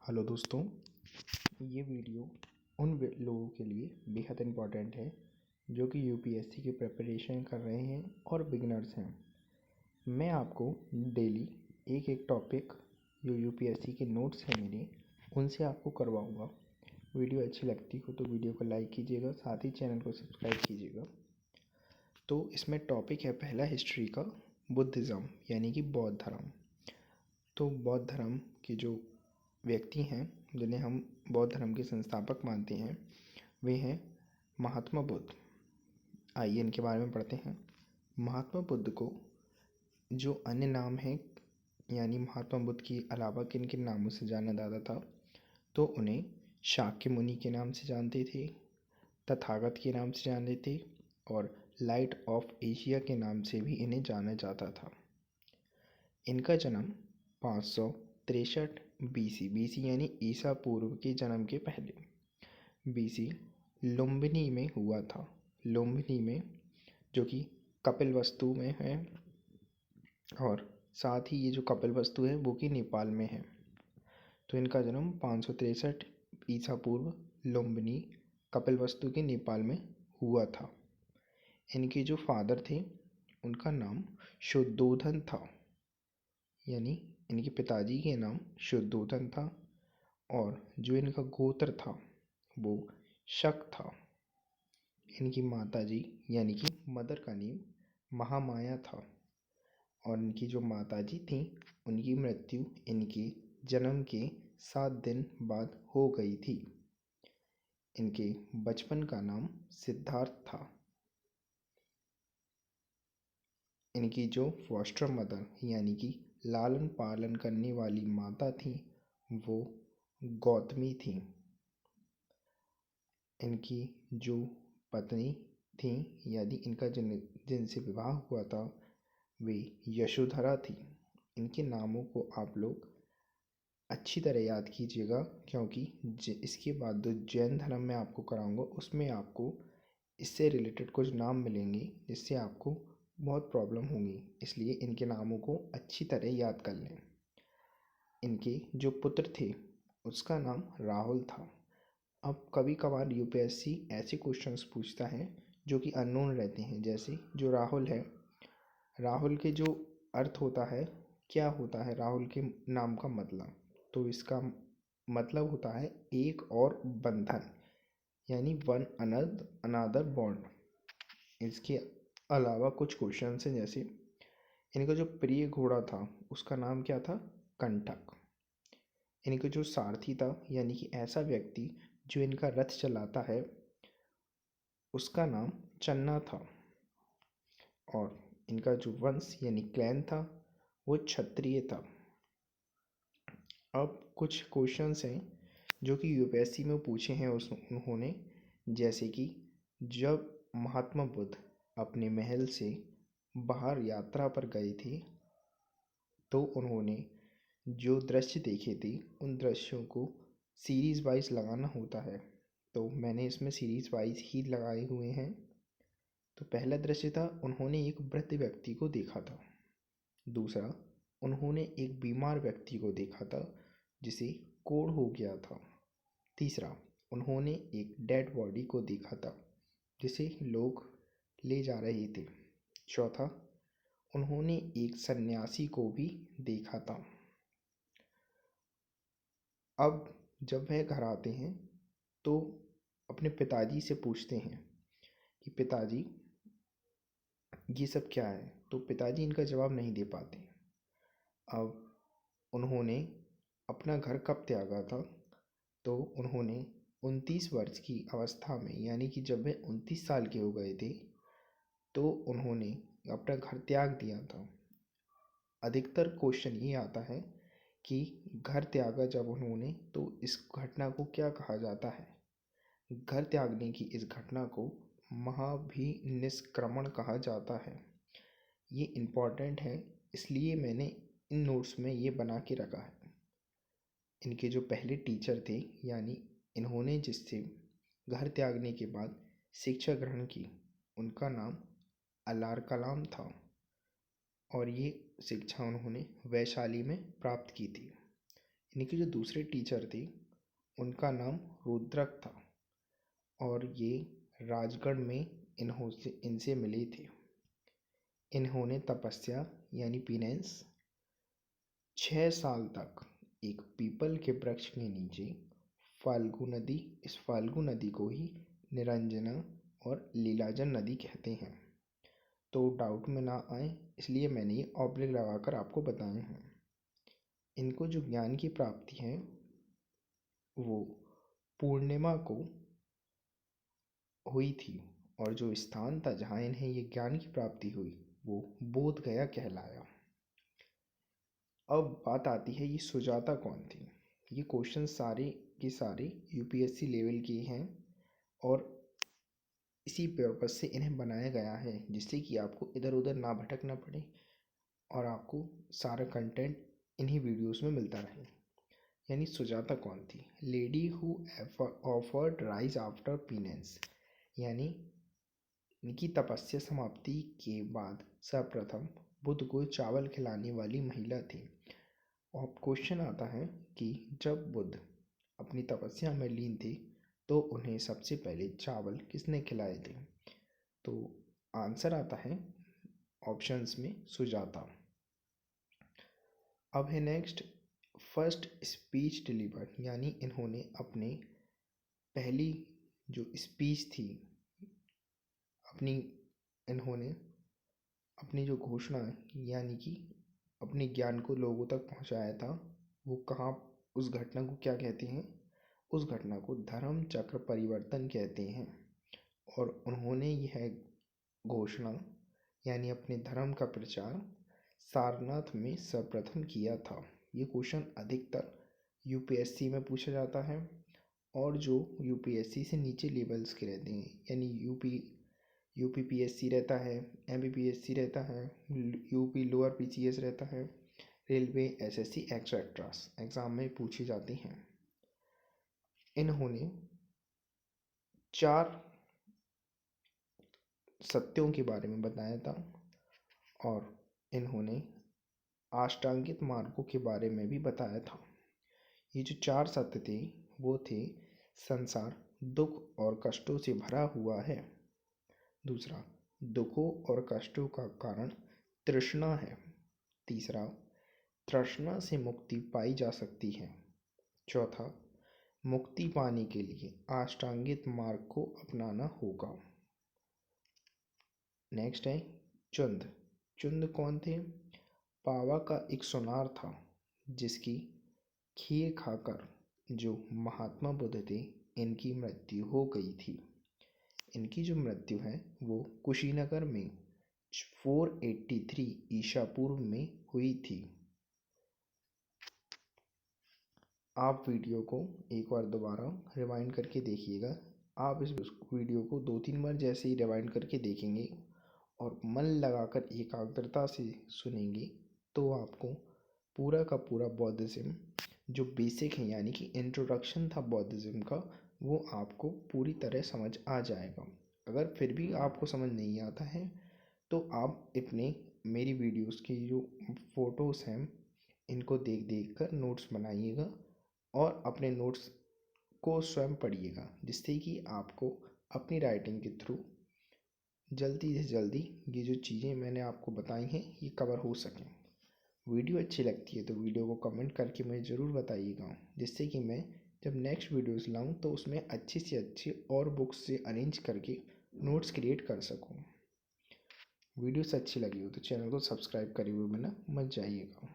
Hello दोस्तों, ये video उन लोगों के लिए बेहद इम्पॉर्टेंट है जो कि यूपीएससी की प्रिपरेशन कर रहे हैं और बिगनर्स हैं। मैं आपको डेली एक एक टॉपिक जो यूपीएससी के नोट्स हैं मेरे उनसे आपको करवाऊँगा। वीडियो अच्छी लगती हो तो वीडियो को लाइक कीजिएगा, साथ ही चैनल को सब्सक्राइब कीजिएगा। तो इसमें टॉपिक है पहला हिस्ट्री का, बुद्धिज़्म यानी कि बौद्ध धर्म। तो बौद्ध धर्म के जो व्यक्ति हैं जिन्हें हम बौद्ध धर्म के संस्थापक मानते हैं वे हैं महात्मा बुद्ध। आइए इनके बारे में पढ़ते हैं। महात्मा बुद्ध को जो अन्य नाम हैं यानी महात्मा बुद्ध के अलावा किन किन नामों से जाना जाता था, तो उन्हें शाक्य मुनि के नाम से जानते थे, तथागत के नाम से जानते थे और लाइट ऑफ एशिया के नाम से भी इन्हें जाना जाता था। इनका जन्म 563 बीसी यानी ईसा पूर्व के जन्म के पहले बीसी लुम्बिनी में हुआ था। लुम्बिनी में जो कि कपिलवस्तु में है और साथ ही ये जो कपिलवस्तु है वो कि नेपाल में है। तो इनका जन्म 563 ईसा पूर्व लुम्बिनी कपिलवस्तु के नेपाल में हुआ था। इनके जो फादर थे उनका नाम शुद्धोधन था, यानी इनके पिताजी के नाम शुद्धोधन था और जो इनका गोत्र था वो शक था। इनकी माताजी यानी कि मदर का नेम महामाया था और इनकी जो माताजी थी उनकी मृत्यु इनके जन्म के 7 दिन बाद हो गई थी। इनके बचपन का नाम सिद्धार्थ था। इनकी जो फॉस्टर मदर यानी कि लालन पालन करने वाली माता थी वो गौतमी थी। इनकी जो पत्नी थी यदि इनका जिनसे विवाह हुआ था वे यशोधरा थी। इनके नामों को आप लोग अच्छी तरह याद कीजिएगा क्योंकि इसके बाद जो जैन धर्म में आपको कराऊंगा उसमें आपको इससे रिलेटेड कुछ नाम मिलेंगे जिससे आपको बहुत प्रॉब्लम होगी, इसलिए इनके नामों को अच्छी तरह याद कर लें। इनके जो पुत्र थे उसका नाम राहुल था। अब कभी कभार यूपीएससी ऐसे क्वेश्चंस पूछता है जो कि अननोन रहते हैं, जैसे जो राहुल है, राहुल के जो अर्थ होता है, क्या होता है राहुल के नाम का मतलब, तो इसका मतलब होता है एक और बंधन यानी वन अनदर बॉन्ड। इसके अलावा कुछ क्वेश्चंस हैं, जैसे इनका जो प्रिय घोड़ा था उसका नाम क्या था, कंटक। इनका जो सारथी था यानी कि ऐसा व्यक्ति जो इनका रथ चलाता है उसका नाम चन्ना था। और इनका जो वंश यानी क्लैन था वो क्षत्रिय था। अब कुछ क्वेश्चंस हैं जो कि यूपीएससी में पूछे हैं उन्होंने, जैसे कि जब महात्मा बुद्ध अपने महल से बाहर यात्रा पर गए थे तो उन्होंने जो दृश्य देखे थे उन दृश्यों को सीरीज़ वाइज लगाना होता है, तो मैंने इसमें सीरीज़ वाइज ही लगाए हुए हैं। तो पहला दृश्य था उन्होंने एक वृद्ध व्यक्ति को देखा था। दूसरा, उन्होंने एक बीमार व्यक्ति को देखा था जिसे कोढ़ हो गया था। तीसरा, उन्होंने एक डेड बॉडी को देखा था जिसे लोग ले जा रहे थे। चौथा, उन्होंने एक सन्यासी को भी देखा था। अब जब वह घर आते हैं तो अपने पिताजी से पूछते हैं कि पिताजी ये सब क्या है, तो पिताजी इनका जवाब नहीं दे पाते। अब उन्होंने अपना घर कब त्यागा था, तो उन्होंने 29 वर्ष की अवस्था में यानी कि जब वे 29 साल के हो गए थे तो उन्होंने अपना घर त्याग दिया था। अधिकतर क्वेश्चन ये आता है कि घर त्यागा जब उन्होंने तो इस घटना को क्या कहा जाता है। घर त्यागने की इस घटना को महाभिनिष्क्रमण कहा जाता है। ये इम्पॉर्टेंट है इसलिए मैंने इन नोट्स में ये बना के रखा है। इनके जो पहले टीचर थे यानी इन्होंने जिससे घर त्यागने के बाद शिक्षा ग्रहण की उनका नाम अलार कलाम था और ये शिक्षा उन्होंने वैशाली में प्राप्त की थी। इनके जो दूसरे टीचर थे उनका नाम रुद्रक था और ये राजगढ़ में इनसे मिले थे। इन्होंने तपस्या यानी पीनेंस 6 साल तक एक पीपल के वृक्ष के नीचे इस फाल्गु नदी को ही निरंजना और लीलाजन नदी कहते हैं। तो डाउट में ना आए इसलिए मैंने ये ऑब्लिक लगाकर आपको बताए हैं। इनको जो ज्ञान की प्राप्ति है वो पूर्णिमा को हुई थी और जो स्थान था जहाँ इन्हें ये ज्ञान की प्राप्ति हुई वो बोध गया कहलाया। अब बात आती है ये सुजाता कौन थी। ये क्वेश्चन सारे के सारे यूपीएससी लेवल के हैं और इसी पर्पज़ से इन्हें बनाया गया है जिससे कि आपको इधर उधर ना भटकना पड़े और आपको सारा कंटेंट इन्हीं वीडियोस में मिलता रहे। यानी सुजाता कौन थी? Lady who offered rise after पीनेंस, यानी इनकी तपस्या समाप्ति के बाद सर्वप्रथम बुद्ध को चावल खिलाने वाली महिला थी। और क्वेश्चन आता है कि जब बुद्ध अपनी तपस्या में लीन थे तो उन्हें सबसे पहले चावल किसने खिलाए थे? तो आंसर आता है ऑप्शंस में सुजाता। अब है नेक्स्ट फर्स्ट स्पीच डिलीवर्ड, यानी इन्होंने अपने पहली जो स्पीच थी इन्होंने अपनी जो घोषणा यानी कि अपने ज्ञान को लोगों तक पहुंचाया था वो कहाँ, उस घटना को क्या कहते हैं? उस घटना को धर्म चक्र परिवर्तन कहते हैं। और उन्होंने यह घोषणा यानी अपने धर्म का प्रचार सारनाथ में सर्वप्रथम किया था। ये क्वेश्चन अधिकतर यूपीएससी में पूछा जाता है और जो यूपीएससी से नीचे लेवल्स के रहते हैं यानी यूपीपीएससी रहता है, एमपीपीएससी रहता है, यूपी लोअर पीसीएस रहता है, रेलवे, एसएससी एक्सेट्रा एग्ज़ाम में पूछे जाते हैं। इन्होंने 4 सत्यों के बारे में बताया था और इन्होंने अष्टांगिक मार्गों के बारे में भी बताया था। ये जो 4 सत्य थे वो थे संसार दुख और कष्टों से भरा हुआ है। दूसरा, दुखों और कष्टों का कारण तृष्णा है। तीसरा, तृष्णा से मुक्ति पाई जा सकती है। चौथा, मुक्ति पाने के लिए अष्टांगिक मार्ग को अपनाना होगा। नेक्स्ट है चुंद। चुंद कौन थे? पावा का एक सुनार था जिसकी खीर खाकर जो महात्मा बुद्ध थे इनकी मृत्यु हो गई थी। इनकी जो मृत्यु है वो कुशीनगर में 483 ईसा पूर्व में हुई थी। आप वीडियो को एक बार दोबारा रिवाइंड करके देखिएगा। आप इस वीडियो को 2-3 बार जैसे ही रिवाइंड करके देखेंगे और मन लगाकर एकाग्रता से सुनेंगे तो आपको पूरा का पूरा बौद्धिज्म जो बेसिक है यानी कि इंट्रोडक्शन था बौद्धिज्म का वो आपको पूरी तरह समझ आ जाएगा। अगर फिर भी आपको समझ नहीं आता है तो आप मेरी वीडियोस की जो फ़ोटोज़ हैं इनको देख कर नोट्स बनाइएगा और अपने नोट्स को स्वयं पढ़िएगा जिससे कि आपको अपनी राइटिंग के थ्रू जल्दी से जल्दी ये जो चीज़ें मैंने आपको बताई हैं ये कवर हो सकें। वीडियो अच्छी लगती है तो वीडियो को कमेंट करके मुझे ज़रूर बताइएगा जिससे कि मैं जब नेक्स्ट वीडियोस लाऊं तो उसमें अच्छे से अच्छे और बुक्स से अरेंज करके नोट्स क्रिएट कर सकूं। वीडियोस अच्छी लगी हो तो चैनल को सब्सक्राइब करे हुए बिना मत जाइएगा।